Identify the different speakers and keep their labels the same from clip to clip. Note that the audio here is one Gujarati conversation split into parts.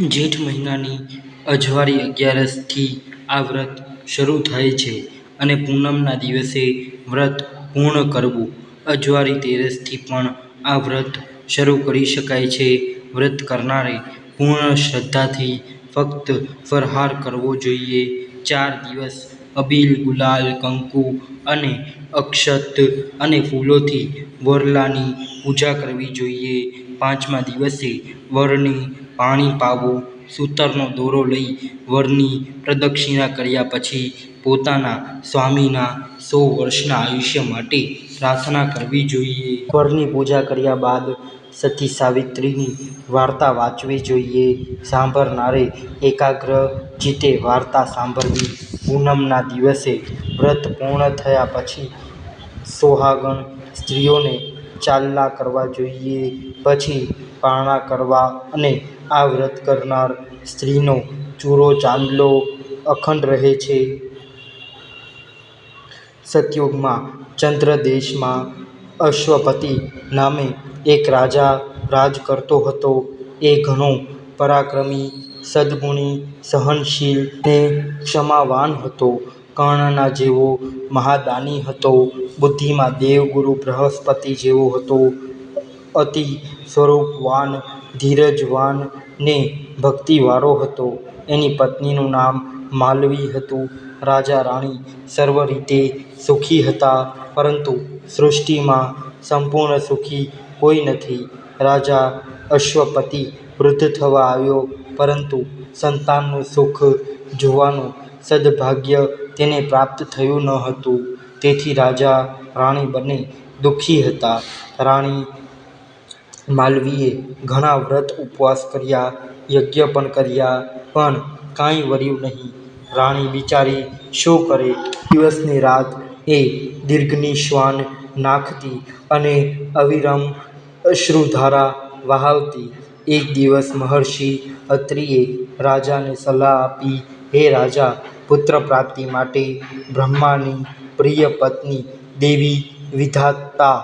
Speaker 1: જેઠ મહિનાની અજવાળી 11સથી આ વ્રત શરૂ થાય છે અને પૂનમના દિવસે વ્રત પૂર્ણ કરવું. અજવાળી 13સથી પણ આ વ્રત શરૂ કરી શકાય છે. વ્રત કરનારે પૂર્ણ શ્રદ્ધાથી ફક્ત ફરહાર કરવો જોઈએ. 4 દિવસ અબીલ, ગુલાલ, કંકુ અને અક્ષત અને ફૂલોથી વરલાની પૂજા કરવી જોઈએ. 5મા દિવસે વરને પાણી પાવું. સૂતરનો દોરો લઈ વરની પ્રદક્ષિણા કર્યા પછી પોતાના સ્વામીના 100 વર્ષના આયુષ્ય માટે પ્રાર્થના કરવી જોઈએ. વરની પૂજા કર્યા બાદ સતી સાવિત્રીની વાર્તા વાંચવી જોઈએ. સાંભળનારે એકાગ્ર ચિત્તે વાર્તા સાંભળવી. પૂનમના દિવસે વ્રત પૂર્ણ થયા પછી સોહાગણ સ્ત્રીઓને ચાલ્લા કરવા જોઈએ. પછી પારણા કરવા અને આ વ્રત કરનાર સ્ત્રીનો ચૂરો ચાંદલો અખંડ રહે છે. સતયુગમાં ચંદ્રદેશમાં અશ્વપતિ નામે એક રાજા રાજ કરતો હતો. એ ઘણો પરાક્રમી, સદ્ગુણી, સહનશીલ ને ક્ષમાવાન હતો. કર્ણના જેવો મહાદાની હતો. બુદ્ધિમાં દેવગુરુ બૃહસ્પતિ જેવો હતો. અતિ સ્વરૂપવાન, ધીરજવાન ને ભક્તિવાળો હતો. એની પત્નીનું નામ માલવી હતું. રાજા રાણી સર્વ રીતે સુખી હતા, પરંતુ સૃષ્ટિમાં સંપૂર્ણ સુખી કોઈ નથી. રાજા અશ્વપતિ વૃદ્ધ થવા આવ્યો, પરંતુ સંતાનનું સુખ જોવાનું સદભાગ્ય તેને પ્રાપ્ત થયું ન હતું. તેથી રાજા રાણી બંને દુઃખી હતા. રાણી માલવીએ ઘણા વ્રત ઉપવાસ કર્યા, યજ્ઞ પણ કર્યા, પણ કાંઈ વર્યું નહીં. રાણી બિચારી શું કરે? દિવસ ને રાત એ દીર્ઘનિશ્વાસ નાખતી અને અવિરામ અશ્રુધારા વહાવતી. એક દિવસ મહર્ષિ અત્રિએ રાજાને સલાહ આપી, હે રાજા, પુત્ર પ્રાપ્તિ માટે બ્રહ્માની પ્રિય પત્ની દેવી વિધાતા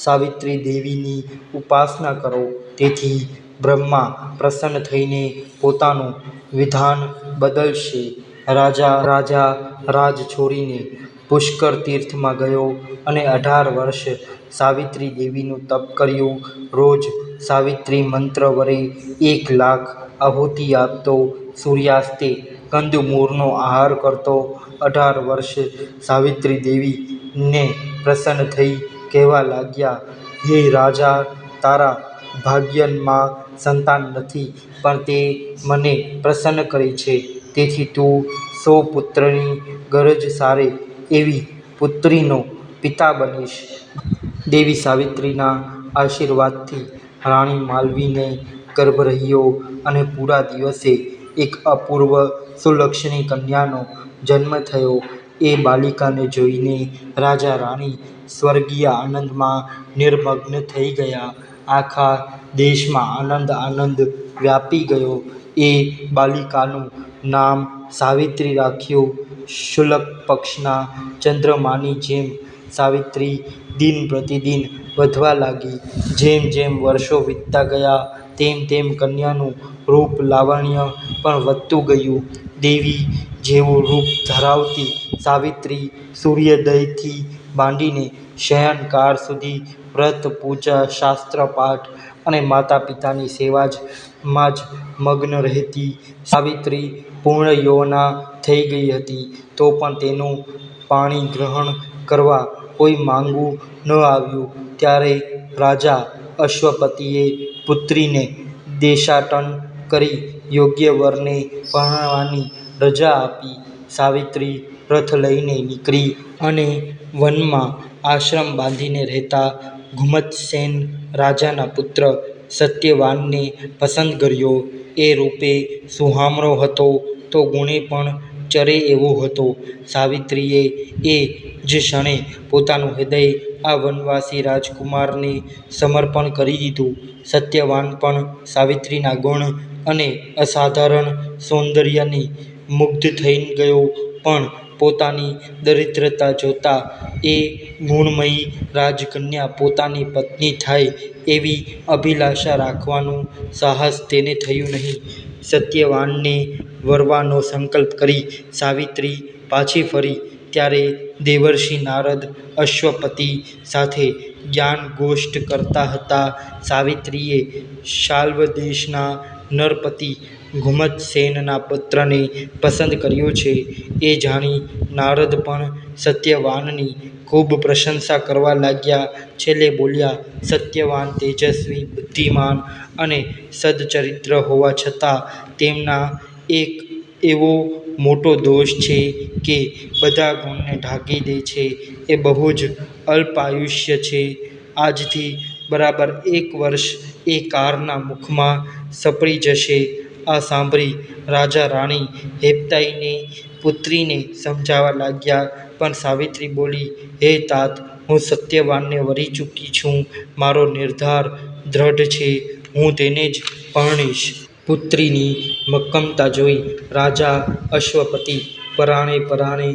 Speaker 1: સાવિત્રી દેવીની ઉપાસના કરો. તેથી બ્રહ્મા પ્રસન્ન થઈને પોતાનું વિધાન બદલશે. રાજા રાજ છોડીને પુષ્કર તીર્થમાં ગયો અને 18 વર્ષ સાવિત્રી દેવીનું તપ કર્યું. રોજ સાવિત્રી મંત્ર વડે 1,00,000 આહુતિ આપતો. સૂર્યાસ્તે કંદમૂળનો આહાર કરતો. 18 વર્ષ સાવિત્રી દેવી ને પ્રસન્ન થઈ કહેવા લાગ્યા, હે રાજા, તારા ભાગ્યમાં સંતાન નથી, પણ તે મને પ્રસન્ન કરે છે. તેથી તું 100 પુત્રની ગરજ સારે એવી પુત્રીનો પિતા બનીશ. દેવી સાવિત્રીના આશીર્વાદથી રાણી માલવીને ગર્ભ રહ્યો અને પૂરા દિવસે એક અપૂર્વ સુલક્ષણી કન્યાનો જન્મ થયો. એ બાલિકાને જોઈને રાજા રાણી સ્વર્ગીય આનંદમાં નિમગ્ન થઈ ગયા. આખા દેશમાં આનંદ વ્યાપી ગયો. એ બાલિકાનું નામ સાવિત્રી રાખ્યું. શુક્લ પક્ષના ચંદ્રમાની જેમ સાવિત્રી દિન પ્રતિદિન વધવા લાગી. જેમ જેમ વર્ષો વીતતા ગયા, તેમ તેમ કન્યાનું રૂપ લાવણ્ય પણ વધતું ગયું. દેવી જેવું રૂપ ધરાવતી સાવિત્રી સૂર્યોદયથી માંડીને શયનકાળ સુધી વ્રત, પૂજા, શાસ્ત્ર પાઠ અને માતા પિતાની સેવામાં જ મગ્ન રહેતી. સાવિત્રી પૂર્ણ યૌવના થઈ ગઈ હતી, તો પણ તેનું પાણી ગ્રહણ કરવા કોઈ માંગુ ન આવ્યું. ત્યારે રાજા અશ્વપતિએ પુત્રીને દેશાટન કરી યોગ્ય વરને પરણવાની રજા આપી. સાવિત્રી રથ લઈને નીકળી અને વનમાં આશ્રમ બાંધીને રહેતા ઘુમતસેન રાજાના પુત્ર સત્યવાનને પસંદ કર્યો. એ રૂપે સુહામણો હતો, તો ગુણે પણ ચરે એવો હતો. સાવિત્રીએ એ જ ક્ષણે પોતાનું હૃદય આ વનવાસી રાજકુમારને સમર્પણ કરી દીધું. સત્યવાન પણ સાવિત્રીના ગુણ અને અસાધારણ સૌંદર્યથી મુગ્ધ થઈ ગયો, પણ પોતાની દરિદ્રતા જોતા એ ગુણમયી રાજકન્યા પોતાની પત્ની થાય એવી અભિલાષા રાખવાનું સાહસ તેને થયું નહીં. સત્યવાનને વરવાનો સંકલ્પ કરી સાવિત્રી પાછી ફરી ત્યારે દેવર્ષિ નારદ અશ્વપતિ સાથે જ્ઞાનગોષ્ઠ કરતા હતા. સાવિત્રીએ શાલ્વદેશના નરપતિ ઘુમતસેનના પુત્રને પસંદ કર્યો છે એ જાણી નારદ પણ સત્યવાનની ખૂબ પ્રશંસા કરવા લાગ્યા. છેલ્લે બોલ્યા, સત્યવાન તેજસ્વી, બુદ્ધિમાન અને સદચરિત્ર હોવા છતાં તેમના એક એવો મોટો દોષ છે કે બધા ગુણને ઢાંકી દે છે. એ બહુ જ અલ્પાયુષ્ય છે. આજથી બરાબર 1 વર્ષ એ કારના મુખમાં સપડી જશે. આ સાંભળી રાજા રાણી હેમતાઈને પુત્રીને સમજાવવા લાગ્યા. પણ સાવિત્રી બોલી, હે તાત, હું સત્યવાનને વરી ચૂકી છું. મારો નિર્ધાર દ્રઢ છે. હું તેને જ પરણીશ. પુત્રીની મક્કમતા જોઈ રાજા અશ્વપતિ પરાણે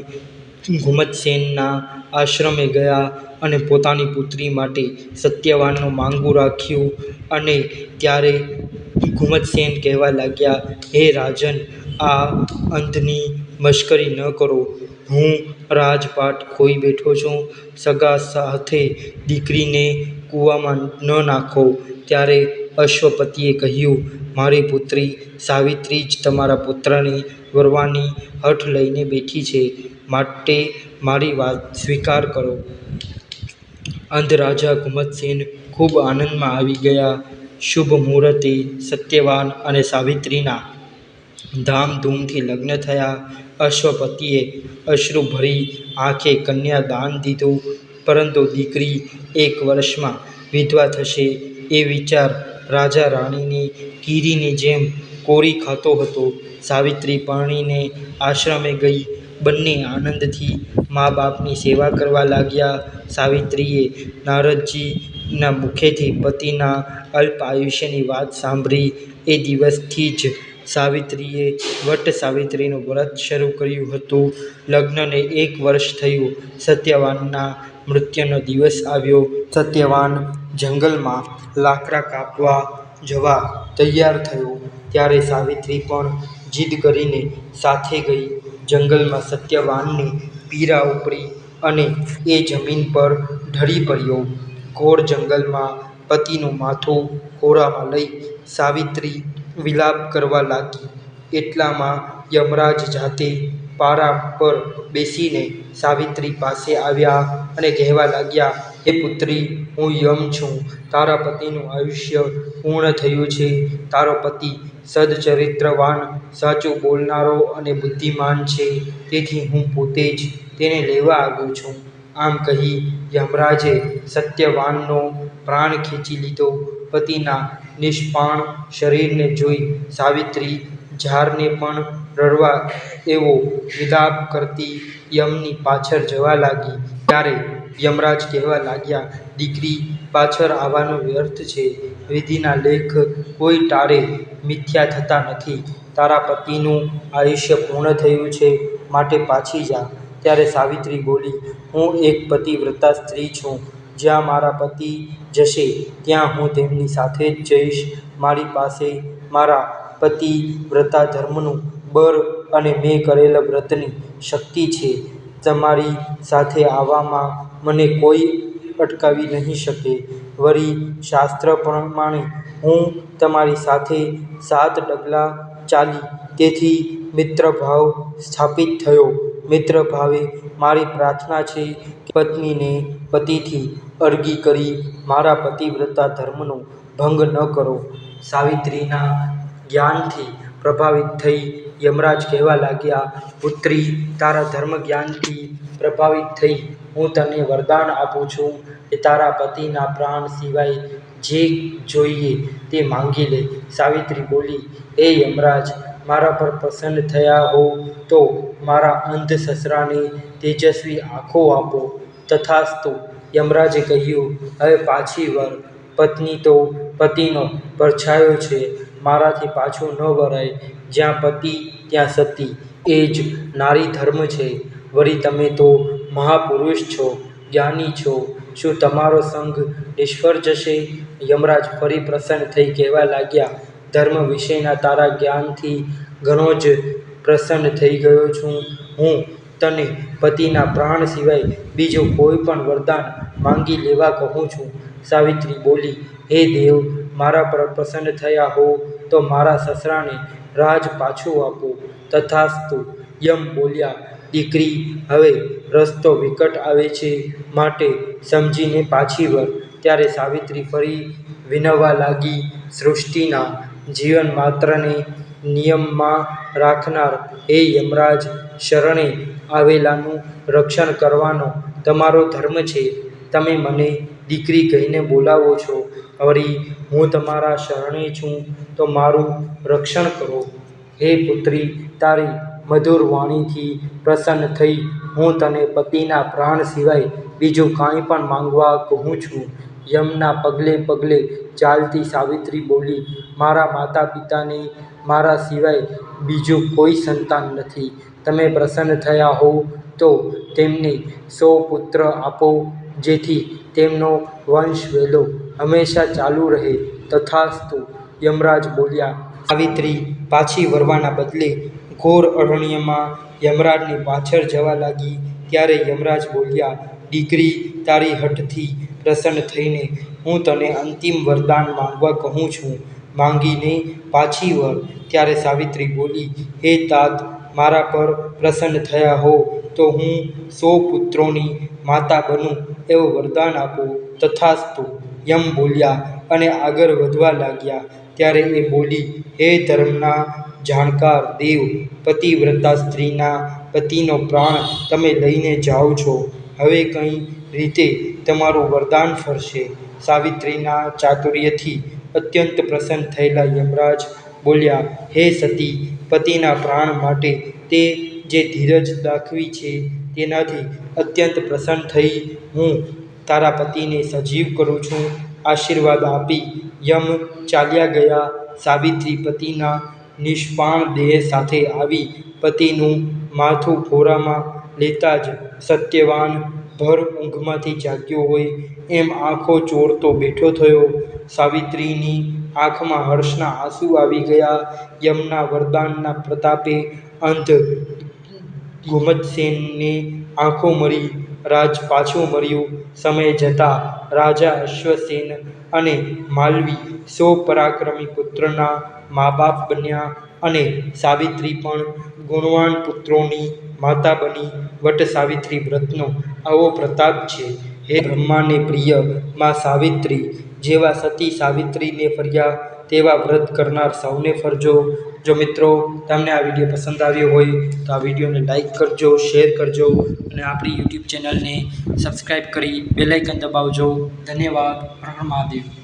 Speaker 1: ઘુમતસેનના આશ્રમે ગયા અને પોતાની પુત્રી માટે સત્યવાનનું માંગુ રાખ્યું. અને ત્યારે ઘુમતસેન કહેવા લાગ્યા, હે રાજન, આ અંધની મશ્કરી ન કરો. હું રાજપાટ ખોઈ બેઠો છું. સગા હાથે દીકરીને કૂવામાં ન નાખો. ત્યારે અશ્વપતિએ કહ્યું, મારી પુત્રી સાવિત્રી જ તમારા પુત્રને વરવાની હઠ લઈને બેઠી છે, માટે મારી વાત સ્વીકાર કરો. અંધ રાજા ઘુમતસેન ખૂબ આનંદમાં આવી ગયા. શુભ મુહૂર્તે સત્યવાન અને સાવિત્રીના ધામધૂમથી લગ્ન થયા. અશ્વપતિએ અશ્રુભરી આંખે કન્યા દાન દીધું. પરંતુ દીકરી 1 વર્ષમાં વિધવા થશે એ વિચાર રાજા રાણીને કીડીની જેમ કોરી ખાતો હતો. સાવિત્રી પરણીને આશ્રમે ગઈ. બંને આનંદથી મા બાપની સેવા કરવા લાગ્યા. સાવિત્રીએ નારદજીના મુખેથી પતિના અલ્પ આયુષ્યની વાત સાંભળી. એ દિવસથી જ સાવિત્રીએ વટ સાવિત્રીનું વ્રત શરૂ કર્યું હતું. લગ્નને 1 વર્ષ થયું. સત્યવાનના મૃત્યુનો દિવસ આવ્યો. સત્યવાન જંગલમાં લાકડા કાપવા જવા તૈયાર થયો ત્યારે સાવિત્રી પણ જીદ કરીને સાથે ગઈ. જંગલમાં સત્યવાનને પીડા ઉપડી અને એ જમીન પર ઢળી પડ્યો. ઘોર જંગલમાં પતિનું માથું ખોળામાં લઈ સાવિત્રી વિલાપ કરવા લાગી. એટલામાં યમરાજ જાતે પારા પર બેસીને સાવિત્રી પાસે આવ્યા અને કહેવા લાગ્યા, હે પુત્રી, હું યમ છું. તારા પતિનું આયુષ્ય પૂર્ણ થયું છે. તારો પતિ સદચરિત્રવાન, સાચું બોલનારો અને બુદ્ધિમાન છે. તેથી હું પોતે જ તેને લેવા આવ્યો છું. આમ કહી યમરાજે સત્યવાનનો પ્રાણ ખેંચી લીધો. પતિના નિષ્પ્રાણ શરીરને જોઈ સાવિત્રી ઝારને પણ રડવા એવો વિલાપ કરતી યમની પાછળ જવા લાગી. ત્યારે યમરાજ કહેવા લાગ્યા, દીકરી, પાછળ આવવાનું વ્યર્થ છે. વિધિના લેખ કોઈ ટાળે મિથ્યા થતા નથી. તારા પતિનું આયુષ્ય પૂર્ણ થયું છે, માટે પાછી જા. ત્યારે સાવિત્રી બોલી, હું એક પતિવ્રતા સ્ત્રી છું. જ્યાં મારા પતિ જશે ત્યાં હું તેમની સાથે જ જઈશ. મારી પાસે મારા પતિવ્રતા ધર્મનું બળ અને મેં કરેલા વ્રતની શક્તિ છે. તમારી સાથે આવવામાં મને કોઈ અટકાવી નહીં શકે. વળી શાસ્ત્ર પ્રમાણે હું તમારી સાથે 7 ડગલાં ચાલી. તેથી મિત્રભાવ સ્થાપિત થયો. મિત્રભાવે મારી પ્રાર્થના છે કે પત્નીને પતિથી અળગી કરી મારા પતિવ્રતા ધર્મનો ભંગ ન કરો. સાવિત્રીના જ્ઞાનથી પ્રભાવિત થઈ યમરાજ કહેવા લાગ્યા, પુત્રી, તારા ધર્મ જ્ઞાનથી પ્રભાવિત થઈ હું તને વરદાન આપું છું કે તારા પતિના પ્રાણ સિવાય જે જોઈએ તે માંગી લે. સાવિત્રી બોલી, હે યમરાજ, મારા પર પ્રસન્ન થયા હો તો મારા અંધ સસરાને તેજસ્વી આંખો આપો. તથાસ્તુ. યમરાજે કહ્યું, હવે પાછી વર. પત્ની તો પતિનો પડછાયો છે. મારાથી પાછું ન વરાય. જ્યાં પતિ ત્યાં સતી. એ જ નારી ધર્મ છે. વળી તમે તો મહાપુરુષ છો, જ્ઞાની છો, શું તમારો સંગ નિષ્ફળ જશે? યમરાજ ફરી પ્રસન્ન થઈ કહેવા લાગ્યા, ધર્મ વિશેના તારા જ્ઞાનથી ઘણો જ પ્રસન્ન થઈ ગયો છું. હું તને પતિના પ્રાણ સિવાય બીજું કોઈ પણ વરદાન માંગી લેવા કહું છું. સાવિત્રી બોલી, હે દેવ, મારા પર પ્રસન્ન થયા હો તો મારા સસરાને રાજ પાછું આપો. તથાસ્તુ. યમ બોલ્યા, દીકરી, હવે રસ્તો વિકટ આવે છે, માટે સમજીને પાછી વળ. ત્યારે સાવિત્રી ફરી વિનવવા લાગી, સૃષ્ટિના જીવમાત્રને નિયમમાં રાખનાર હે યમરાજ, શરણે આવેલાનું રક્ષણ કરવાનો તમારો ધર્મ છે. તમે મને દીકરી કહીને બોલાવો છો, વળી હું તમારા શરણે છું, તો મારું રક્ષણ કરો. હે પુત્રી, તારી મધુર વાણીથી પ્રસન્ન થઈ હું તને પતિના પ્રાણ સિવાય બીજું કાંઈ પણ માંગવા કહું છું. યમના પગલે પગલે ચાલતી સાવિત્રી બોલી, મારા માતા પિતાને મારા સિવાય બીજું કોઈ સંતાન નથી. તમે પ્રસન્ન થયા હો તો તેમને 100 પુત્ર આપો, જેથી તેમનો વંશ વેલો હંમેશા ચાલુ રહે. તથાસ્તુ. યમરાજ બોલ્યા. સાવિત્રી પાછી વળવાના બદલે ઘોર અરણ્યમાં યમરાજની પાછળ જવા લાગી. ત્યારે યમરાજ બોલ્યા, દીકરી, તારી હઠથી પ્રસન્ન થઈને હું તને અંતિમ વરદાન માંગવા કહું છું, માંગીને પાછી વળ. ત્યારે સાવિત્રી બોલી, હે તાત, મારા પર પ્રસન્ન થયા હો તો હું 100 પુત્રોની માતા બનું એવું વરદાન આપો. તથાસ્તુ. યમ બોલ્યા અને આગળ વધવા લાગ્યા. ત્યારે એ બોલી, હે ધર્મના જાણકાર દેવ, પતિવ્રતા સ્ત્રીના પતિનો પ્રાણ તમે લઈને જાઓ છો, હવે કઈ રીતે તમારું વરદાન ફળશે? સાવિત્રીના ચાતુર્યથી અત્યંત પ્રસન્ન થયેલા યમરાજ બોલ્યા, હે સતી, પતિના પ્રાણ માટે તે જે ધીરજ દાખવી છે તેનાથી અત્યંત પ્રસન્ન થઈ હું તારા પતિને સજીવ કરું છું. આશીર્વાદ આપી યમ ચાલ્યા ગયા. સાવિત્રી પતિના નિષ્પાણ દેહ સાથે આવી પતિનું માથું ખોળામાં લેતા જ સત્યવાન ભર ઊંઘમાંથી જાગ્યો હોય એમ આંખો ચોળતો બેઠો થયો. સાવિત્રીની આંખમાં હર્ષના આંસુ આવી ગયા. યમના વરદાનના પ્રતાપે અંધ ગુમતસેનને આંખો મળી રાજ પાછું મળ્યું. સમય જતાં રાજા અશ્વસેન અને માલવી 100 પરાક્રમી પુત્રના મા બાપ બન્યા અને સાવિત્રી પણ ગુણવાન પુત્રોની માતા બની. વટ સાવિત્રી વ્રતનો આવો પ્રતાપ છે. હે બ્રહ્માને પ્રિય માં સાવિત્રી, જેવા સતી સાવિત્રીને ફર્યા તેવા વ્રત કરનાર સૌને ફરજો. જો મિત્રો તમને આ વિડીયો પસંદ આવ્યો હોય તો આ વિડીયોને લાઈક કરજો, શેર કરજો અને આપણી યુટ્યુબ ચેનલને સબસ્ક્રાઈબ કરી બેલ આઇકન દબાવજો. ધન્યવાદ. હર હર મહાદેવ.